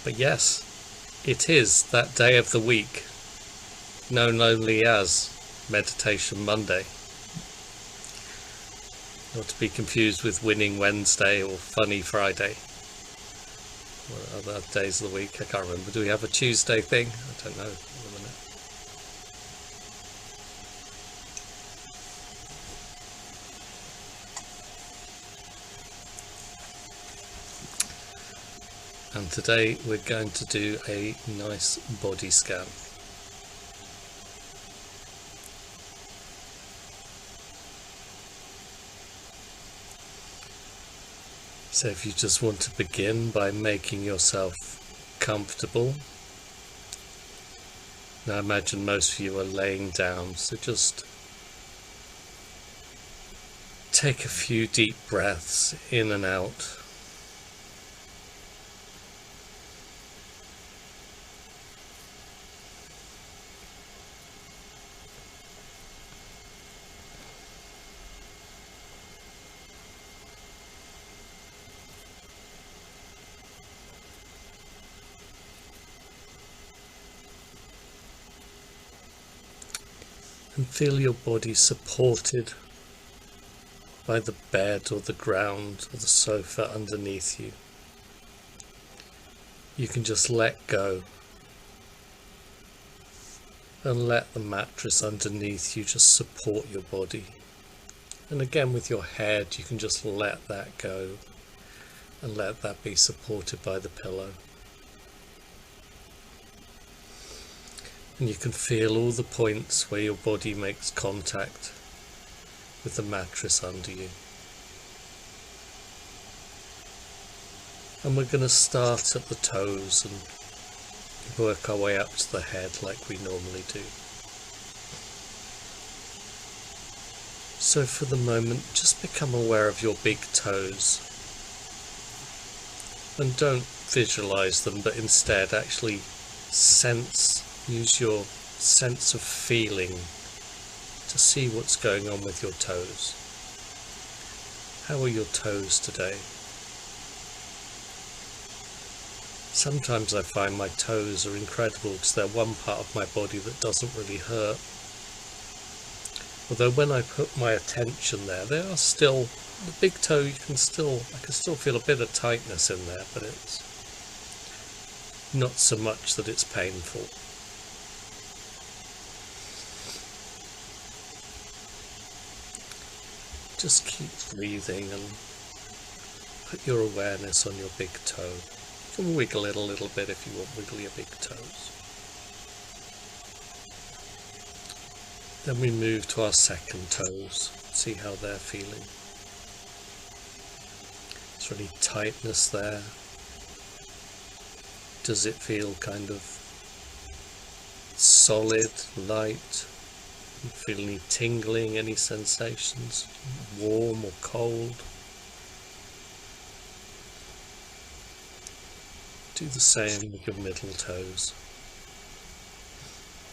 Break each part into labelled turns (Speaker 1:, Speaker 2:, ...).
Speaker 1: But yes, it is that day of the week known only as Meditation Monday. Not to be confused with Winning Wednesday or Funny Friday. What other days of the week? I can't remember. Do we have a Tuesday thing? I don't know at the minute. And today we're going to do a nice body scan. So if you just want to begin by making yourself comfortable. Now I imagine most of you are laying down, so just take a few deep breaths in and out. And feel your body supported by the bed or the ground or the sofa underneath you. You can just let go and let the mattress underneath you just support your body. And again with your head, you can just let that go and let that be supported by the pillow. And you can feel all the points where your body makes contact with the mattress under you. And we're going to start at the toes and work our way up to the head like we normally do. So for the moment, just become aware of your big toes. And don't visualize them, but instead actually use your sense of feeling to see what's going on with your toes. How are your toes today? Sometimes I find my toes are incredible because they're one part of my body that doesn't really hurt. Although when I put my attention there, they are still, the big toe, I can still feel a bit of tightness in there, but it's not so much that it's painful. Just keep breathing and put your awareness on your big toe. You can wiggle it a little bit if you want to wiggle your big toes. Then we move to our second toes. See how they're feeling. Is there any tightness there? Does it feel kind of solid, light? Feel any tingling, any sensations, warm or cold? Do the same with your middle toes.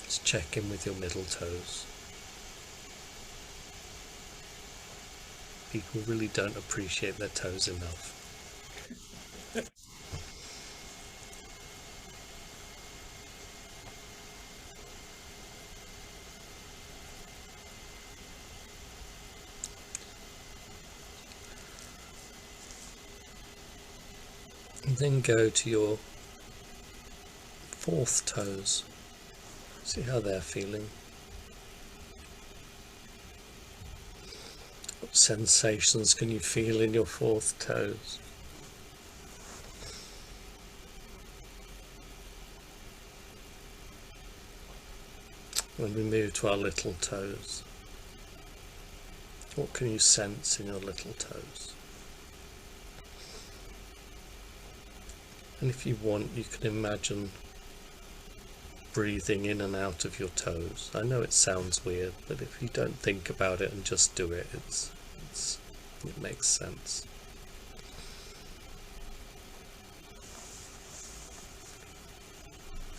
Speaker 1: Just check in with your middle toes. People really don't appreciate their toes enough. And then go to your fourth toes. See how they're feeling. What sensations can you feel in your fourth toes? When we move to our little toes, what can you sense in your little toes? And if you want, you can imagine breathing in and out of your toes. I know it sounds weird, but if you don't think about it and just do it, it makes sense.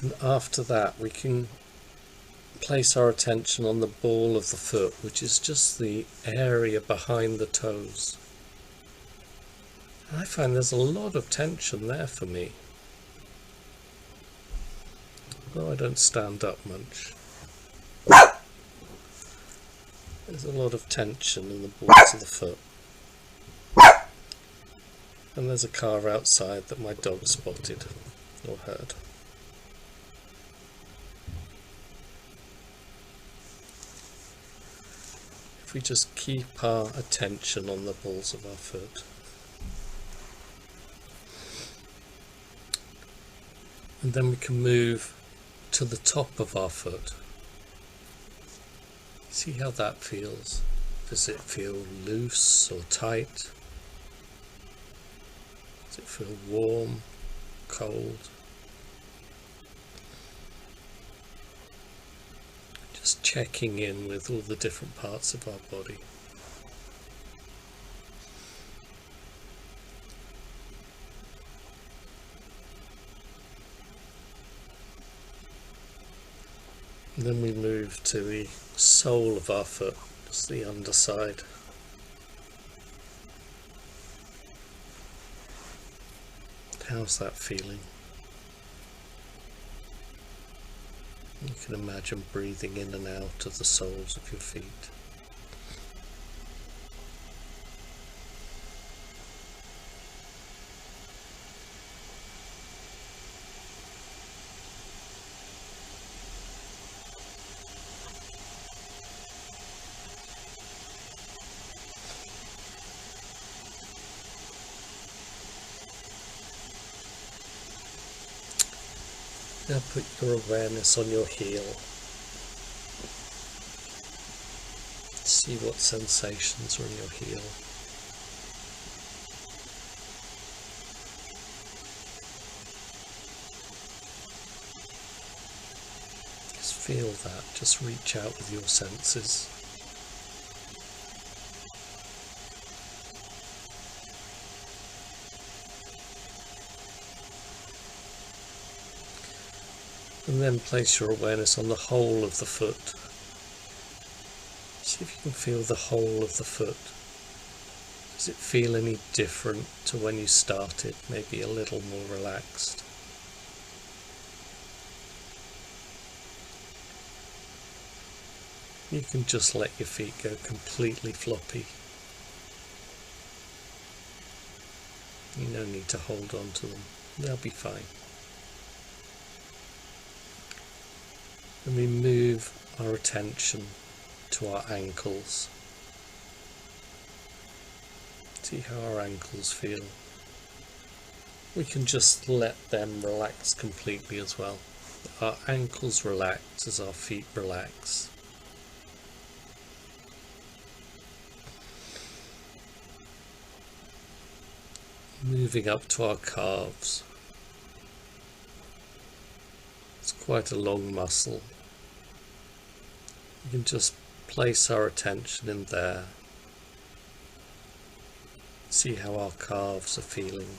Speaker 1: And after that, we can place our attention on the ball of the foot, which is just the area behind the toes. I find there's a lot of tension there for me. Although I don't stand up much. There's a lot of tension in the balls of the foot. And there's a car outside that my dog spotted or heard. If we just keep our attention on the balls of our foot, and then we can move to the top of our foot. See how that feels. Does it feel loose or tight? Does it feel warm, cold? Just checking in with all the different parts of our body. And then we move to the sole of our foot, just the underside. How's that feeling? You can imagine breathing in and out of the soles of your feet. Now put your awareness on your heel. See what sensations are in your heel. Just feel that. Just reach out with your senses. And then place your awareness on the whole of the foot. See if you can feel the whole of the foot. Does it feel any different to when you started? Maybe a little more relaxed. You can just let your feet go completely floppy. You don't need to hold on to them. They'll be fine. And we move our attention to our ankles. See how our ankles feel. We can just let them relax completely as well. Our ankles relax as our feet relax. Moving up to our calves. It's quite a long muscle. We can just place our attention in there. See how our calves are feeling.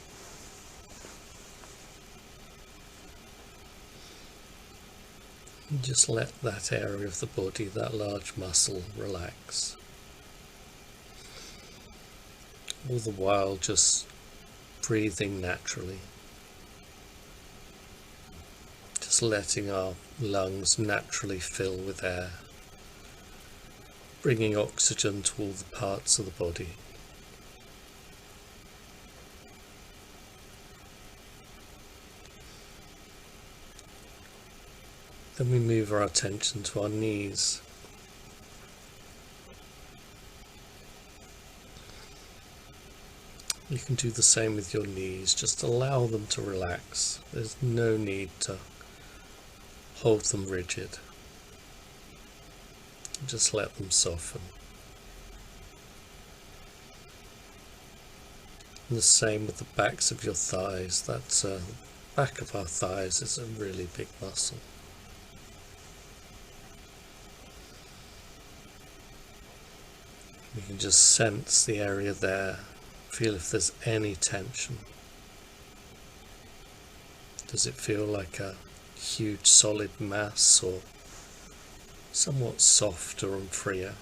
Speaker 1: And just let that area of the body, that large muscle, relax. All the while just breathing naturally. Just letting our lungs naturally fill with air. Bringing oxygen to all the parts of the body. Then we move our attention to our knees. You can do the same with your knees, just allow them to relax. There's no need to hold them rigid. Just let them soften. And the same with the backs of your thighs. That's back of our thighs is a really big muscle. You can just sense the area there. Feel if there's any tension. Does it feel like a huge solid mass or somewhat softer and freer?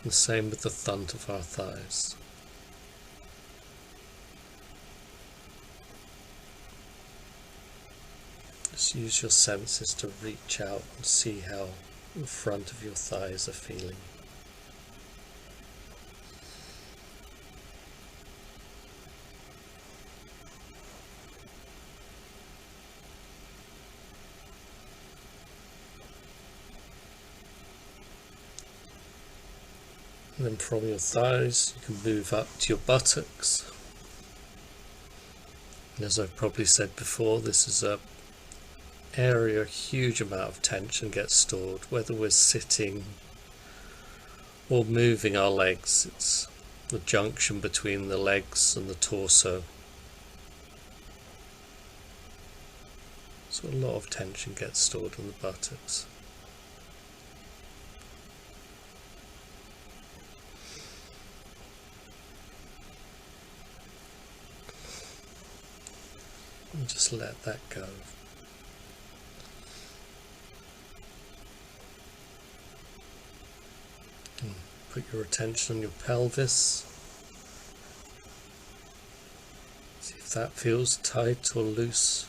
Speaker 1: The same with the front of our thighs. Just use your senses to reach out and see how the front of your thighs are feeling. And then from your thighs you can move up to your buttocks. And as I've probably said before, this is a area a huge amount of tension gets stored, whether we're sitting or moving our legs. It's the junction between the legs and the torso. So a lot of tension gets stored in the buttocks. And just let that go. And put your attention on your pelvis. See if that feels tight or loose.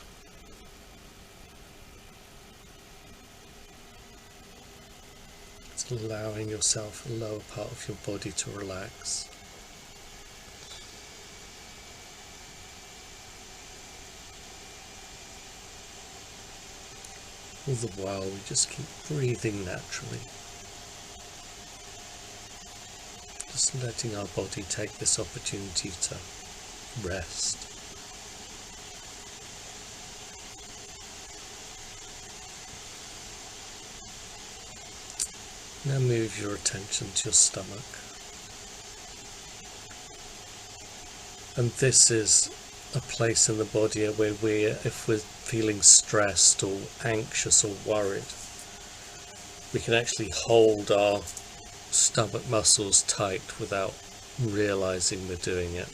Speaker 1: It's allowing yourself the lower part of your body to relax. All the while we just keep breathing naturally. Just letting our body take this opportunity to rest. Now move your attention to your stomach. And this is a place in the body where if we're feeling stressed or anxious or worried, we can actually hold our stomach muscles tight without realizing we're doing it.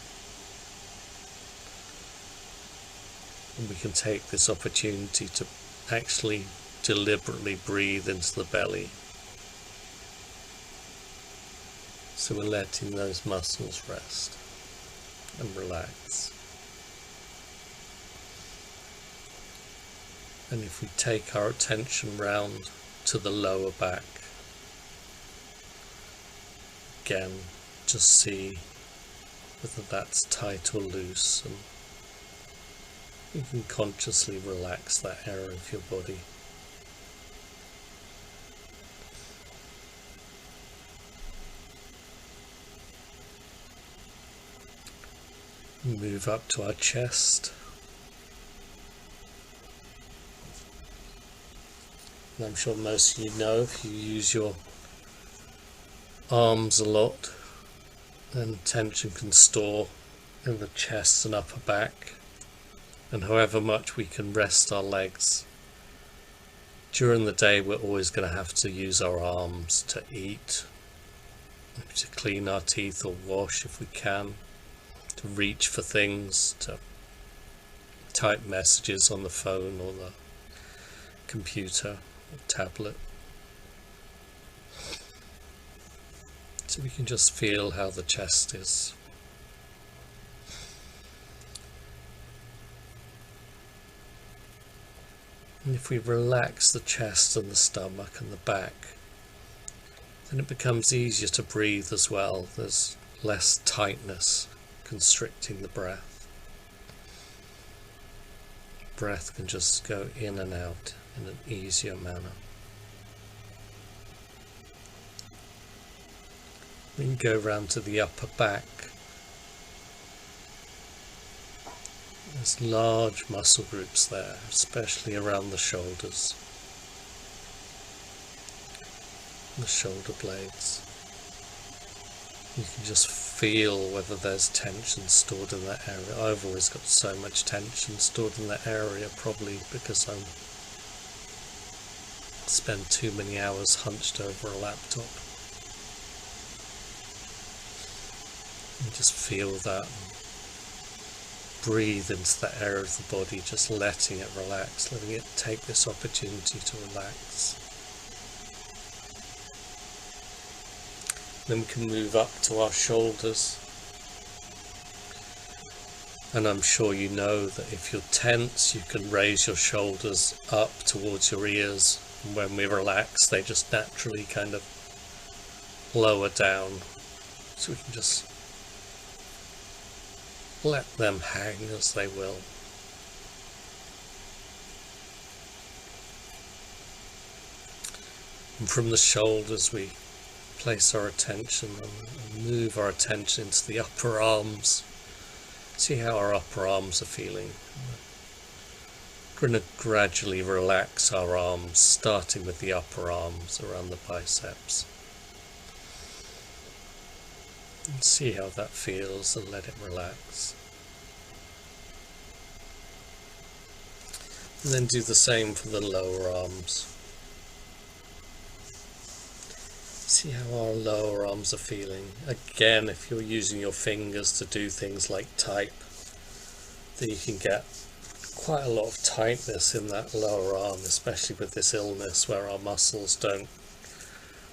Speaker 1: And we can take this opportunity to actually deliberately breathe into the belly. So we're letting those muscles rest and relax. And if we take our attention round to the lower back, again, just see whether that's tight or loose, and you can consciously relax that area of your body. Move up to our chest. And I'm sure most of you know, if you use your arms a lot, then tension can store in the chest and upper back. And however much we can rest our legs, during the day we're always going to have to use our arms to eat, to clean our teeth or wash if we can, to reach for things, to type messages on the phone or the computer or tablet. So we can just feel how the chest is. And if we relax the chest and the stomach and the back, then it becomes easier to breathe as well. There's less tightness constricting the breath. Breath can just go in and out in an easier manner. We can go round to the upper back. There's large muscle groups there, especially around the shoulders, the shoulder blades. You can just feel whether there's tension stored in that area. I've always got so much tension stored in that area, probably because I spend too many hours hunched over a laptop. And just feel that. Breathe into that area of the body, just letting it relax, letting it take this opportunity to relax. Then we can move up to our shoulders. And I'm sure you know that if you're tense, you can raise your shoulders up towards your ears. And when we relax, they just naturally kind of lower down. So we can just let them hang as they will. And from the shoulders we place our attention and move our attention into the upper arms. See how our upper arms are feeling. We're going to gradually relax our arms, starting with the upper arms around the biceps. And see how that feels and let it relax. And then do the same for the lower arms. See how our lower arms are feeling. Again, if you're using your fingers to do things like type, then you can get quite a lot of tightness in that lower arm, especially with this illness where our muscles don't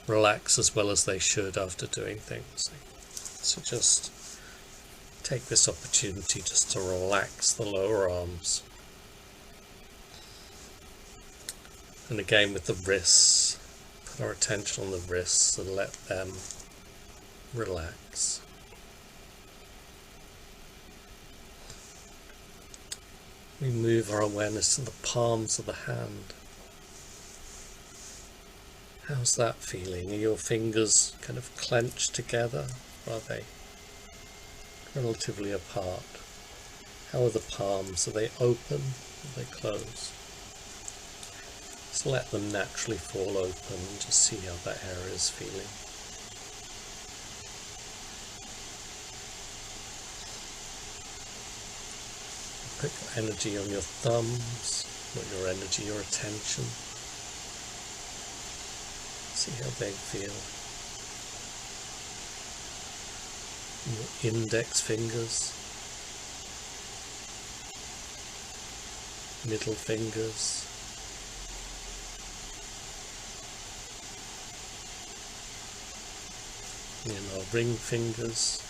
Speaker 1: relax as well as they should after doing things. So just take this opportunity just to relax the lower arms. And again with the wrists, put our attention on the wrists and let them relax. We move our awareness to the palms of the hand. How's that feeling? Are your fingers kind of clenched together? Are they relatively apart? How are the palms? Are they open? Are they closed? Just let them naturally fall open and just see how that area is feeling. Put your energy on your thumbs, not your energy, your attention. See how they feel. Your index fingers, middle fingers, our ring fingers,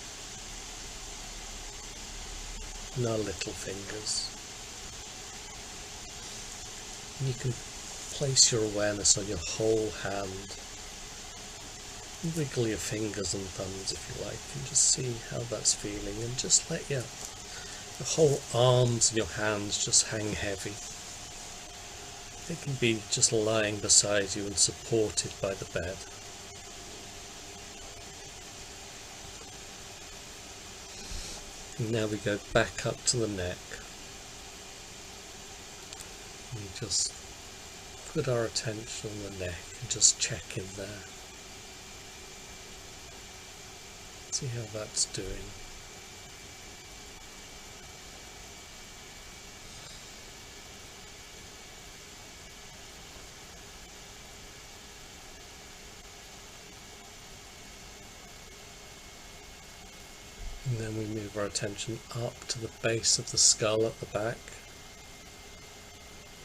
Speaker 1: and our little fingers. And you can place your awareness on your whole hand. Wiggle your fingers and thumbs if you like, and just see how that's feeling, and just let your whole arms and your hands just hang heavy. They can be just lying beside you and supported by the bed. And now we go back up to the neck. And we just put our attention on the neck and just check in there. See how that's doing. And then we move our attention up to the base of the skull at the back,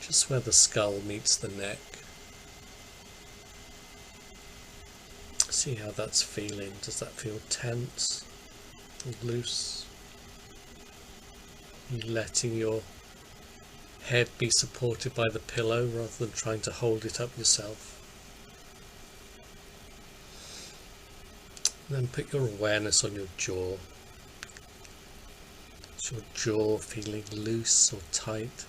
Speaker 1: just where the skull meets the neck. See how that's feeling. Does that feel tense or loose? Are you letting your head be supported by the pillow rather than trying to hold it up yourself? And then put your awareness on your jaw. Is your jaw feeling loose or tight?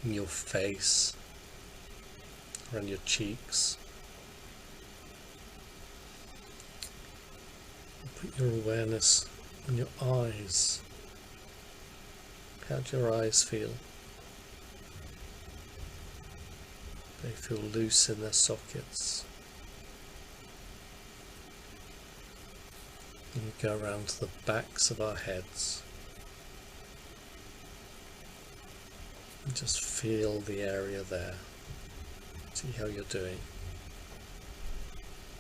Speaker 1: In your face, around your cheeks. And put your awareness on your eyes. How do your eyes feel? They feel loose in their sockets. And we go around to the backs of our heads. And just feel the area there. See how you're doing.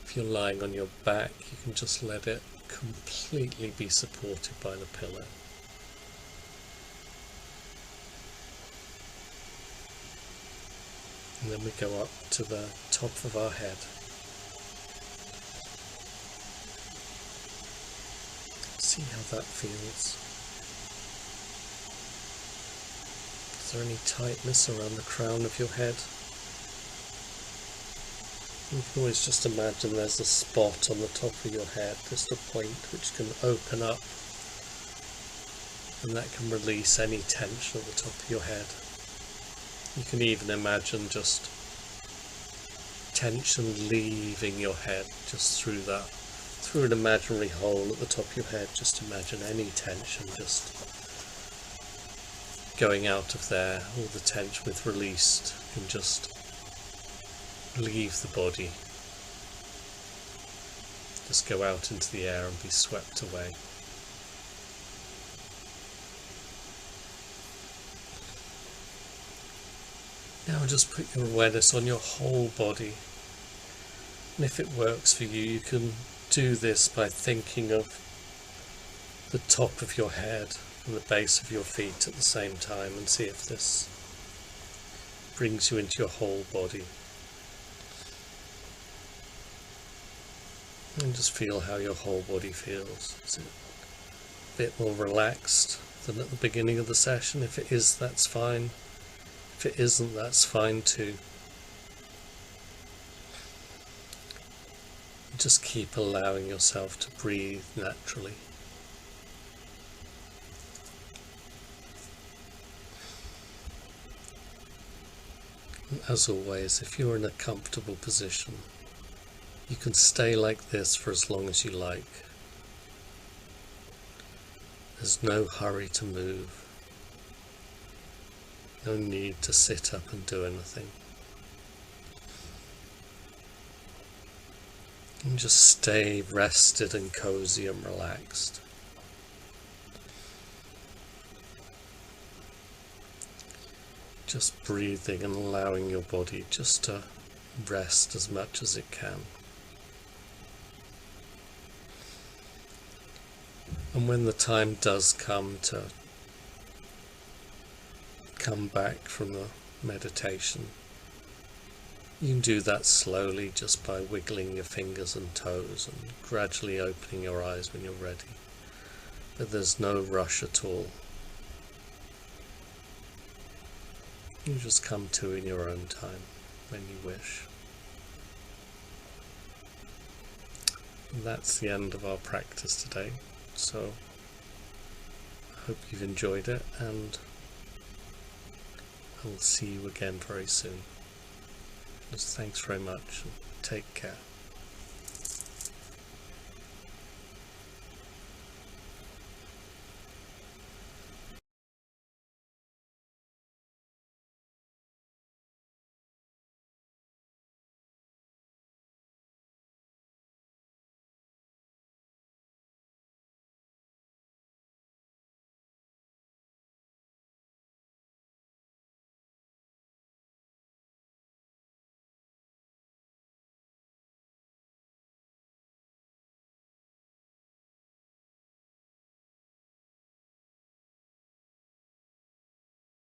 Speaker 1: If you're lying on your back, you can just let it completely be supported by the pillow. And then we go up to the top of our head. See how that feels. Is there any tightness around the crown of your head? You can always just imagine there's a spot on the top of your head, just a point which can open up, and that can release any tension at the top of your head. You can even imagine just tension leaving your head just through an imaginary hole at the top of your head. Just imagine any tension just going out of there. All the tension with released can just leave the body, just go out into the air and be swept away. Now just put your awareness on your whole body, and if it works for you, you can do this by thinking of the top of your head and the base of your feet at the same time, and see if this brings you into your whole body. And just feel how your whole body feels. Is it a bit more relaxed than at the beginning of the session? If it is, that's fine. If it isn't, that's fine too. Just keep allowing yourself to breathe naturally. And as always, if you're in a comfortable position, you can stay like this for as long as you like. There's no hurry to move. No need to sit up and do anything. And just stay rested and cozy and relaxed. Just breathing and allowing your body just to rest as much as it can. And when the time does come to come back from the meditation, you can do that slowly, just by wiggling your fingers and toes and gradually opening your eyes when you're ready. But there's no rush at all. You just come to in your own time when you wish. And that's the end of our practice today. So I hope you've enjoyed it, and I'll see you again very soon. Just thanks very much, and take care.